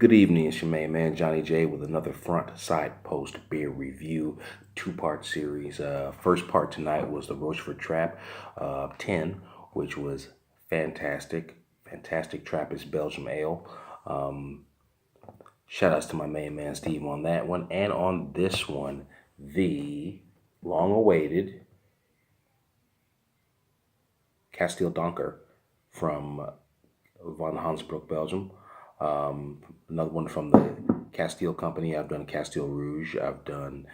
Good evening, it's your main man Johnny J with another front side post beer review, two-part series. First part tonight was the Rochefort Trap 10, which was fantastic. Fantastic Trappist Belgium Ale. Um, Shout outs to my main man Steve on that one. And on this one, the long awaited KASTEEL Donker from Van Hansbroek, Belgium. Another one from the Castile Company. I've done Castile Rouge. I've done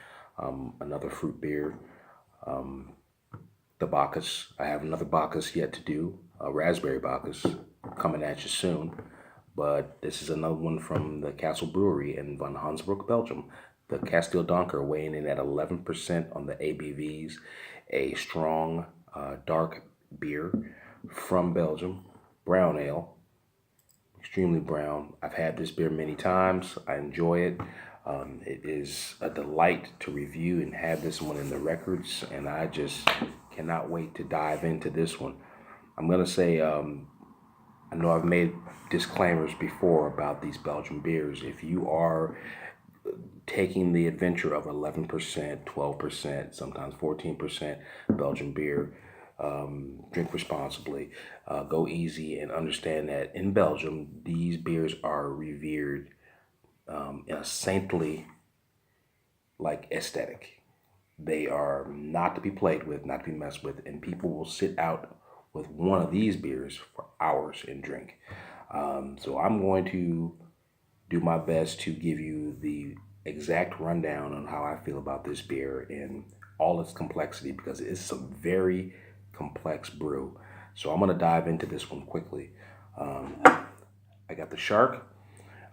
another fruit beer, the Bacchus. I have another Bacchus yet to do, a raspberry Bacchus, coming at you soon. But this is another one from the Castle Brewery in Van Hansbroek, Belgium. The KASTEEL Donker weighing in at 11% on the ABVs, a strong dark beer from Belgium, brown ale, extremely brown. I've had this beer many times. I enjoy it. It is a delight to review and have this one in the records, and I just cannot wait to dive into this one. I'm going to say, I know I've made disclaimers before about these Belgian beers. If you are taking the adventure of 11%, 12%, sometimes 14% Belgian beer, drink responsibly, go easy, and understand that in Belgium, these beers are revered in a saintly like aesthetic. They are not to be played with, not to be messed with, and people will sit out with one of these beers for hours and drink. So I'm going to do my best to give you the exact rundown on how I feel about this beer in all its complexity, because it's a very complex brew. So I'm going to dive into this one quickly. I got the Shark.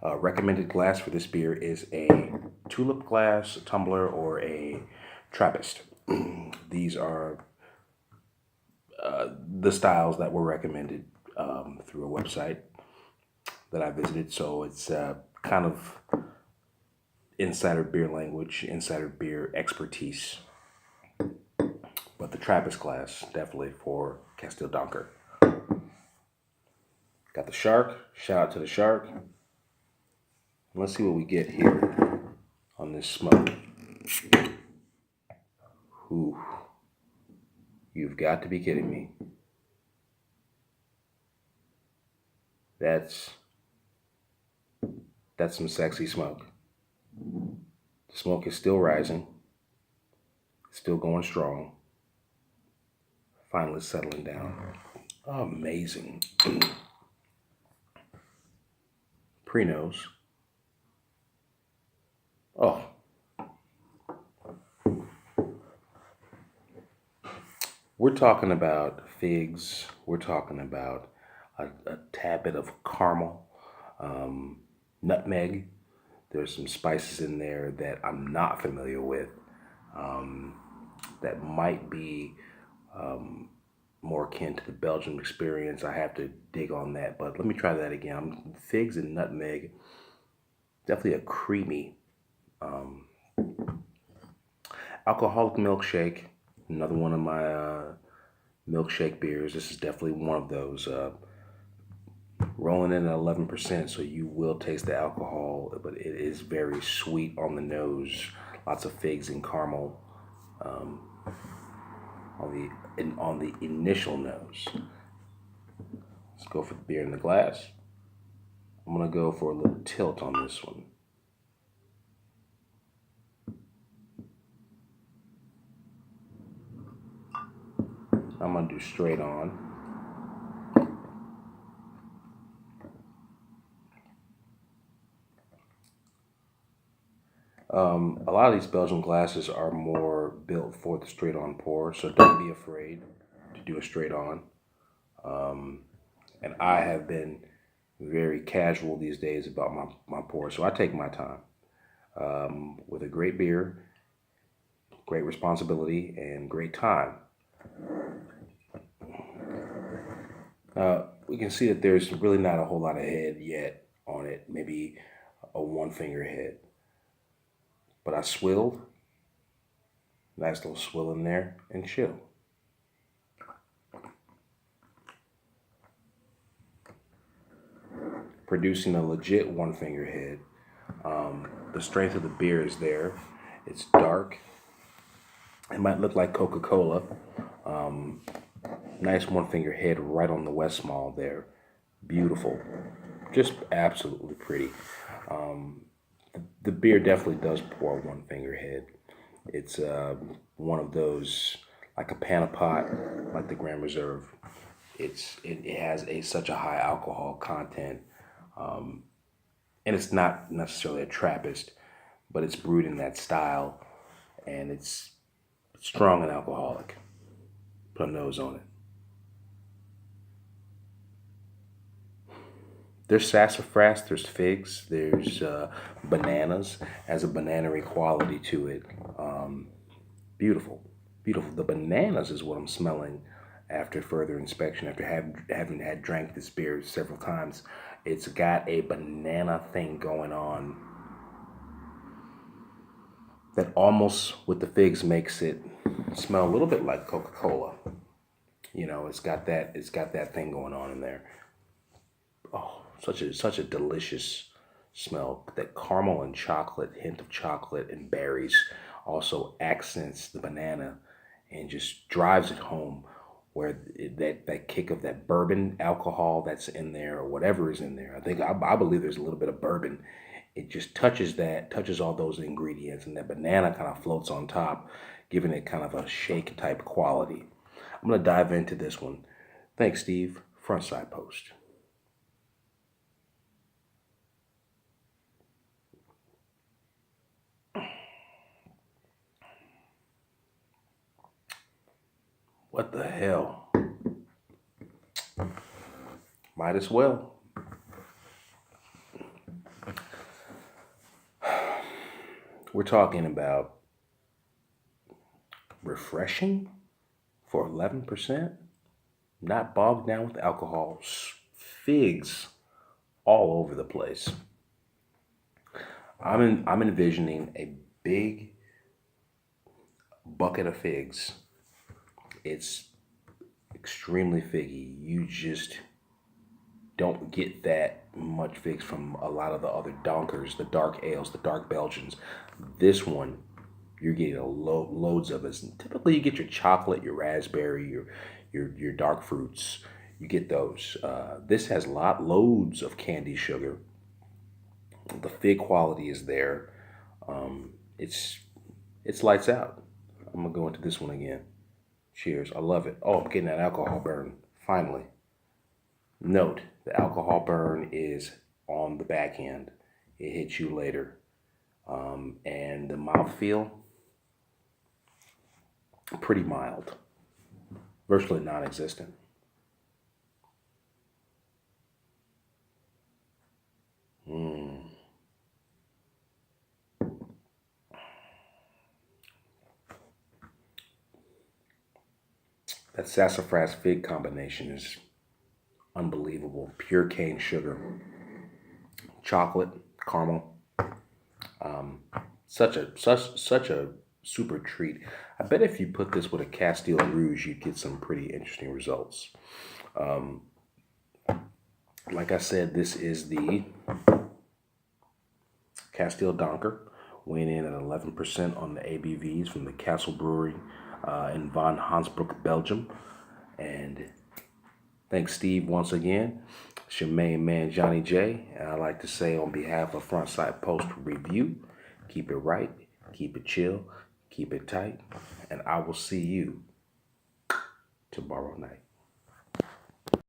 Recommended glass for this beer is a tulip glass, a tumbler, or a Trappist. These are the styles that were recommended through a website that I visited. So it's kind of insider beer language, insider beer expertise. But the Trappist glass, definitely for KASTEEL Donker. Got the Shark. Shout out to the Shark. Let's see what we get here on this smoke. Ooh, you've got to be kidding me. That's some sexy smoke. The smoke is still rising, still going strong. Finally settling down. Amazing. Pre-nose. Oh. We're talking about figs. We're talking about a tad bit of caramel, nutmeg. There's some spices in there that I'm not familiar with, that might be more akin to the Belgian experience. I have to dig on that, but let me try that again. Figs and nutmeg, definitely a creamy alcoholic milkshake. Another one of my milkshake beers. This is definitely one of those. Rolling in at 11%, so you will taste the alcohol, but it is very sweet on the nose. Lots of figs and caramel on the initial nose. Let's go for the beer in the glass. I'm gonna go for a little tilt on this one. I'm gonna do straight on. A lot of these Belgian glasses are more built for the straight on pour, so don't be afraid to do a straight on. And I have been very casual these days about my pour, so I take my time. With a great beer, great responsibility, and great time. We can see that there's really not a whole lot of head yet on it, maybe a one finger head. But I swilled, nice little swill in there, and chill. producing a legit one finger head. The strength of the beer is there. It's dark. It might look like Coca-Cola. Nice one finger head right on the West Mall there. Beautiful. Just absolutely pretty. The beer definitely does pour one finger head. It's one of those, like a Panapot, like the Grand Reserve. It has such a high alcohol content, and it's not necessarily a Trappist, but it's brewed in that style, and it's strong and alcoholic. Put a nose on it. There's sassafras, there's figs, there's bananas. Has a banana-y quality to it. Beautiful, beautiful. The bananas is what I'm smelling after further inspection, after having had drank this beer several times. It's got a banana thing going on that almost with the figs makes it smell a little bit like Coca-Cola. You know, it's got that thing going on in there. Oh, such a delicious smell. That caramel and chocolate, hint of chocolate and berries also accents the banana and just drives it home, where that kick of that bourbon alcohol that's in there, or whatever is in there. I believe there's a little bit of bourbon. It just touches all those ingredients, and that banana kind of floats on top, giving it kind of a shake type quality. I'm gonna dive into this one. Thanks, Steve. Front side post. What the hell? Might as well. We're talking about refreshing for 11%, not bogged down with alcohol, figs all over the place. I'm envisioning a big bucket of figs. It's extremely figgy. You just don't get that much figs from a lot of the other Donkers, the dark ales, the dark Belgians. This one, you're getting loads of it. And typically, you get your chocolate, your raspberry, your dark fruits. You get those. This has loads of candy sugar. The fig quality is there. It's lights out. I'm gonna go into this one again. Cheers. I love it. Oh, I'm getting that alcohol burn. Finally. Note, the alcohol burn is on the back end. It hits you later. And the mouthfeel, pretty mild. Virtually non-existent. That sassafras fig combination is unbelievable. Pure cane sugar, chocolate, caramel. Such a super treat. I bet if you put this with a KASTEEL Rouge, you'd get some pretty interesting results. Like I said, this is the KASTEEL Donker, weighing in at 11% on the ABVs from the Castle Brewery in Von Hansbroek, Belgium. And thanks, Steve, once again. It's your main man, Johnny J. And I'd like to say on behalf of Frontside Post Review, keep it right, keep it chill, keep it tight, and I will see you tomorrow night.